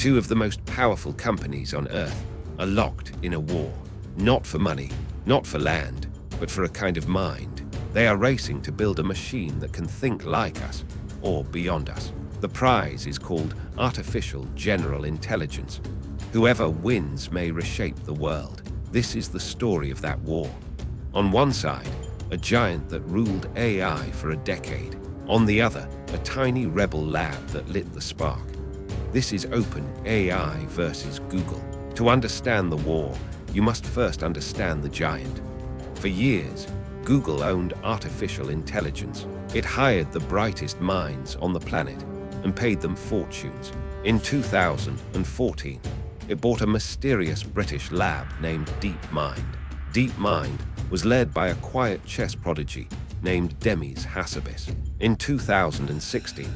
Two of the most powerful companies on Earth are locked in a war. Not for money, not for land, but for a kind of mind. They are racing to build a machine that can think like us, or beyond us. The prize is called artificial general intelligence. Whoever wins may reshape the world. This is the story of that war. On one side, a giant that ruled AI for a decade. On the other, a tiny rebel lab that lit the spark. This is OpenAI versus Google. To understand the war, you must first understand the giant. For years, Google owned artificial intelligence. It hired the brightest minds on the planet and paid them fortunes. In 2014, it bought a mysterious British lab named DeepMind. DeepMind was led by a quiet chess prodigy named Demis Hassabis. In 2016,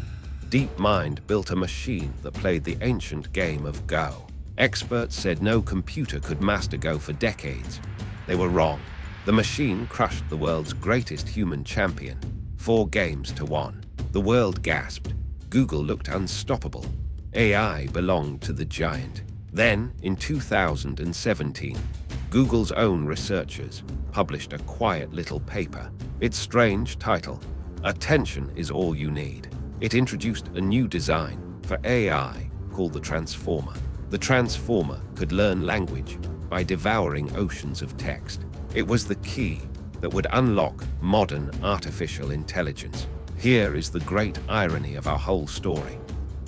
DeepMind built a machine that played the ancient game of Go. Experts said no computer could master Go for decades. They were wrong. The machine crushed the world's greatest human champion, 4 games to 1. The world gasped. Google looked unstoppable. AI belonged to the giant. Then, in 2017, Google's own researchers published a quiet little paper. Its strange title, "Attention is All You Need." It introduced a new design for AI called the Transformer. The Transformer could learn language by devouring oceans of text. It was the key that would unlock modern artificial intelligence. Here is the great irony of our whole story.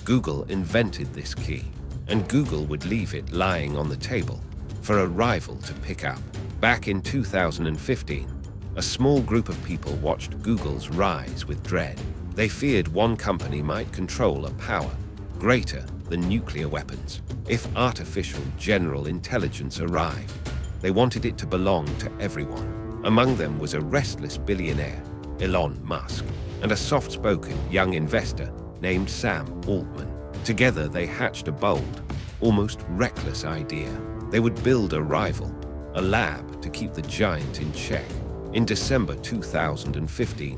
Google invented this key, and Google would leave it lying on the table for a rival to pick up. Back in 2015, a small group of people watched Google's rise with dread. They feared one company might control a power greater than nuclear weapons. If artificial general intelligence arrived, they wanted it to belong to everyone. Among them was a restless billionaire, Elon Musk, and a soft-spoken young investor named Sam Altman. Together, they hatched a bold, almost reckless idea. They would build a rival, a lab to keep the giant in check. In December 2015,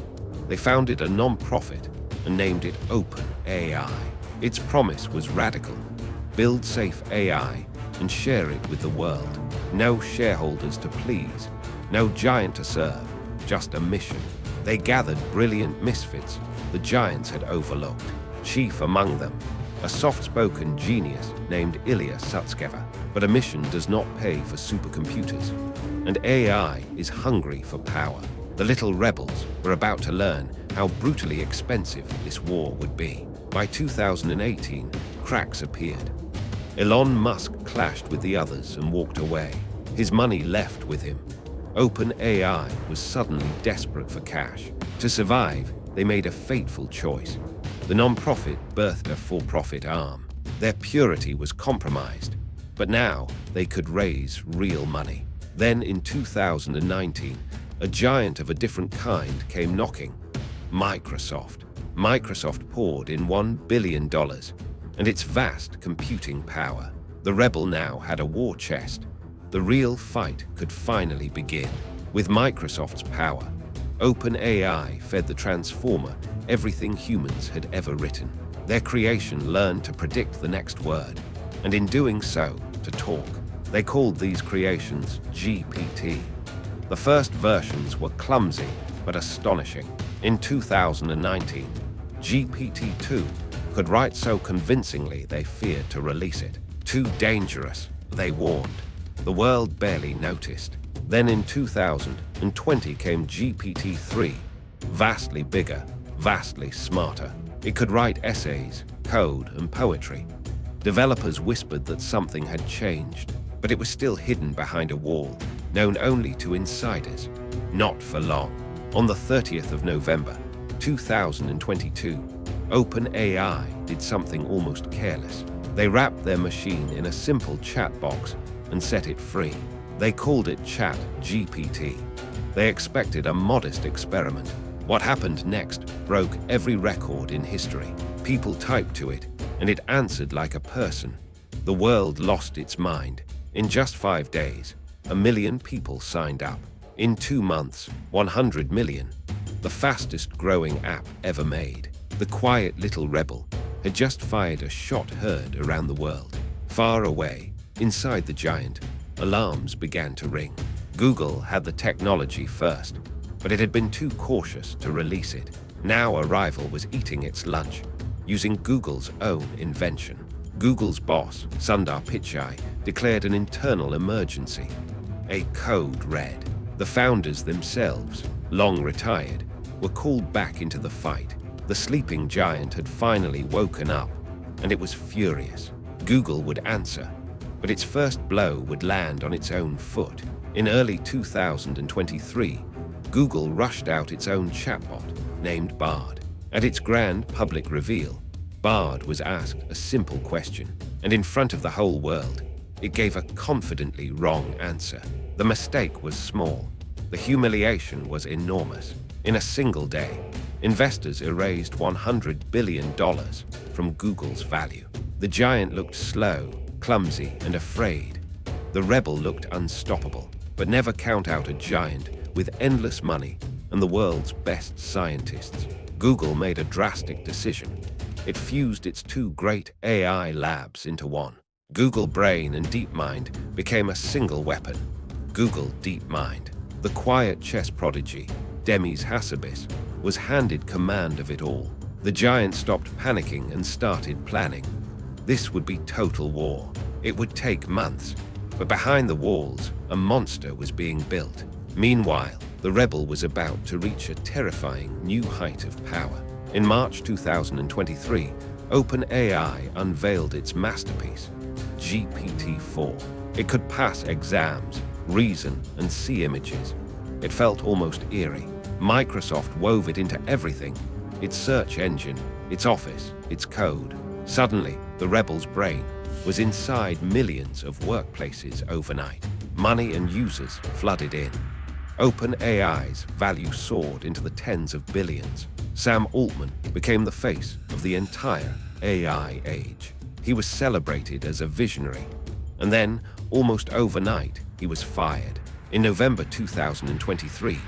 they founded a non-profit and named it OpenAI. Its promise was radical: build safe AI and share it with the world. No shareholders to please, no giant to serve, just a mission. They gathered brilliant misfits the giants had overlooked. Chief among them, a soft-spoken genius named Ilya Sutskever. But a mission does not pay for supercomputers, and AI is hungry for power. The little rebels were about to learn how brutally expensive this war would be. By 2018, cracks appeared. Elon Musk clashed with the others and walked away. His money left with him. OpenAI was suddenly desperate for cash. To survive, they made a fateful choice. The non-profit birthed a for-profit arm. Their purity was compromised, but now they could raise real money. Then in 2019, a giant of a different kind came knocking. Microsoft. Microsoft poured in $1 billion and its vast computing power. The rebel now had a war chest. The real fight could finally begin. With Microsoft's power, OpenAI fed the Transformer everything humans had ever written. Their creation learned to predict the next word, and in doing so, to talk. They called these creations GPT. The first versions were clumsy but astonishing. In 2019, GPT-2 could write so convincingly they feared to release it. Too dangerous, they warned. The world barely noticed. Then in 2020 came GPT-3, vastly bigger, vastly smarter. It could write essays, code, and poetry. Developers whispered that something had changed, but it was still hidden behind a wall, known only to insiders. Not for long. On the 30th of November, 2022, OpenAI did something almost careless. They wrapped their machine in a simple chat box and set it free. They called it ChatGPT. They expected a modest experiment. What happened next broke every record in history. People typed to it, and it answered like a person. The world lost its mind. In just 5 days, 1 million people signed up. In 2 months, 100 million. The fastest growing app ever made. The quiet little rebel had just fired a shot heard around the world. Far away, inside the giant, alarms began to ring. Google had the technology first, but it had been too cautious to release it. Now a rival was eating its lunch, using Google's own invention. Google's boss, Sundar Pichai, declared an internal emergency. A code red. The founders themselves, long retired, were called back into the fight. The sleeping giant had finally woken up, and it was furious. Google would answer, but its first blow would land on its own foot. In early 2023, Google rushed out its own chatbot, named Bard. At its grand public reveal, Bard was asked a simple question, and in front of the whole world, it gave a confidently wrong answer. The mistake was small. The humiliation was enormous. In a single day, investors erased $100 billion from Google's value. The giant looked slow, clumsy, and afraid. The rebel looked unstoppable. But never count out a giant with endless money and the world's best scientists. Google made a drastic decision. It fused its two great AI labs into one. Google Brain and DeepMind became a single weapon. Google DeepMind, the quiet chess prodigy, Demis Hassabis, was handed command of it all. The giant stopped panicking and started planning. This would be total war. It would take months. But behind the walls, a monster was being built. Meanwhile, the rebel was about to reach a terrifying new height of power. In March 2023, OpenAI unveiled its masterpiece, GPT-4. It could pass exams, reason, and see images. It felt almost eerie. Microsoft wove it into everything: its search engine, its office, its code. Suddenly, the rebel's brain was inside millions of workplaces overnight. Money and users flooded in. OpenAI's value soared into the tens of billions. Sam Altman became the face of the entire AI age. He was celebrated as a visionary. And then, almost overnight, he was fired. In November 2023,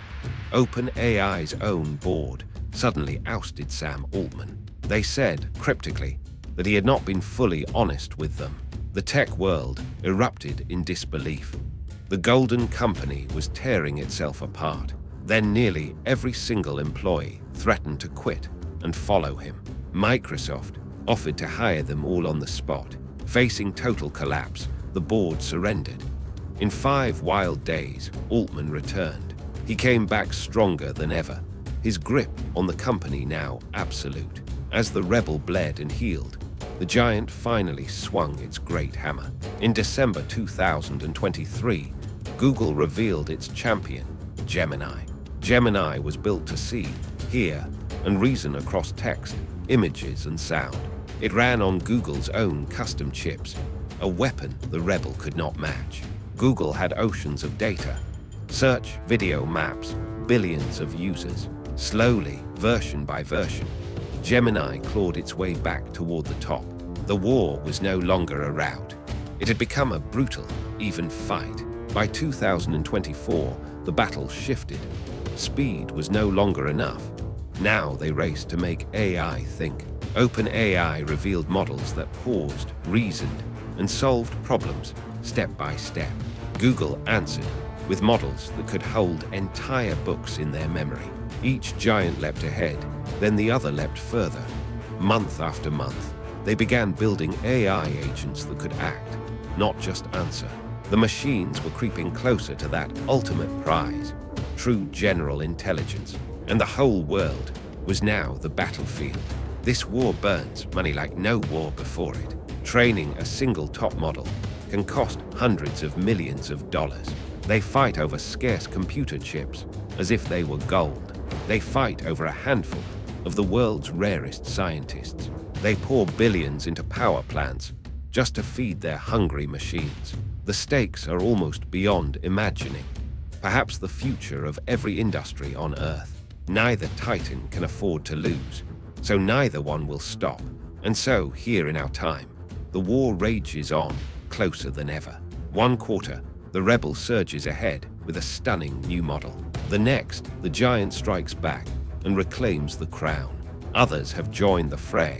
OpenAI's own board suddenly ousted Sam Altman. They said, cryptically, that he had not been fully honest with them. The tech world erupted in disbelief. The golden company was tearing itself apart. Then nearly every single employee threatened to quit and follow him. Microsoft offered to hire them all on the spot. Facing total collapse, the board surrendered. In 5 wild days, Altman returned. He came back stronger than ever, his grip on the company now absolute. As the rebel bled and healed, the giant finally swung its great hammer. In December 2023, Google revealed its champion, Gemini. Gemini was built to see, hear, and reason across text, images, and sound. It ran on Google's own custom chips, a weapon the rebel could not match. Google had oceans of data, search, video, maps, billions of users. Slowly, version by version, Gemini clawed its way back toward the top. The war was no longer a rout. It had become a brutal, even fight. By 2024, the battle shifted. Speed was no longer enough. Now they raced to make AI think. OpenAI revealed models that paused, reasoned, and solved problems step by step. Google answered with models that could hold entire books in their memory. Each giant leapt ahead, then the other leapt further. Month after month, they began building AI agents that could act, not just answer. The machines were creeping closer to that ultimate prize, true general intelligence, and the whole world was now the battlefield. This war burns money like no war before it. Training a single top model can cost hundreds of millions of dollars. They fight over scarce computer chips as if they were gold. They fight over a handful of the world's rarest scientists. They pour billions into power plants just to feed their hungry machines. The stakes are almost beyond imagining. Perhaps the future of every industry on Earth. Neither titan can afford to lose, so neither one will stop. And so, here in our time, the war rages on, closer than ever. One quarter, the rebel surges ahead with a stunning new model. The next, the giant strikes back and reclaims the crown. Others have joined the fray,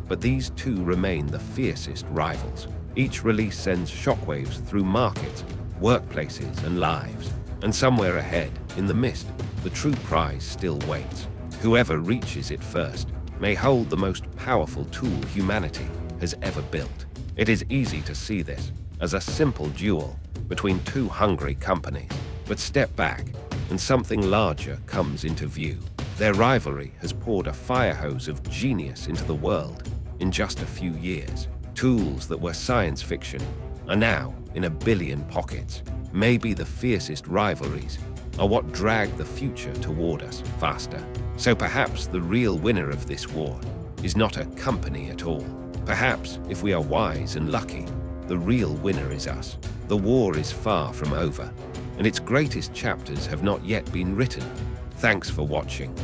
But these two remain the fiercest rivals. Each release sends shockwaves through markets, workplaces, and lives. And somewhere ahead, in the mist, the true prize still waits. Whoever reaches it first may hold the most powerful tool humanity has ever built. It is easy to see this as a simple duel between two hungry companies. But step back, and something larger comes into view. Their rivalry has poured a fire hose of genius into the world in just a few years. Tools that were science fiction are now in a billion pockets. Maybe the fiercest rivalries are what drag the future toward us faster. So perhaps the real winner of this war is not a company at all. Perhaps, if we are wise and lucky, the real winner is us. The war is far from over, and its greatest chapters have not yet been written. Thanks for watching.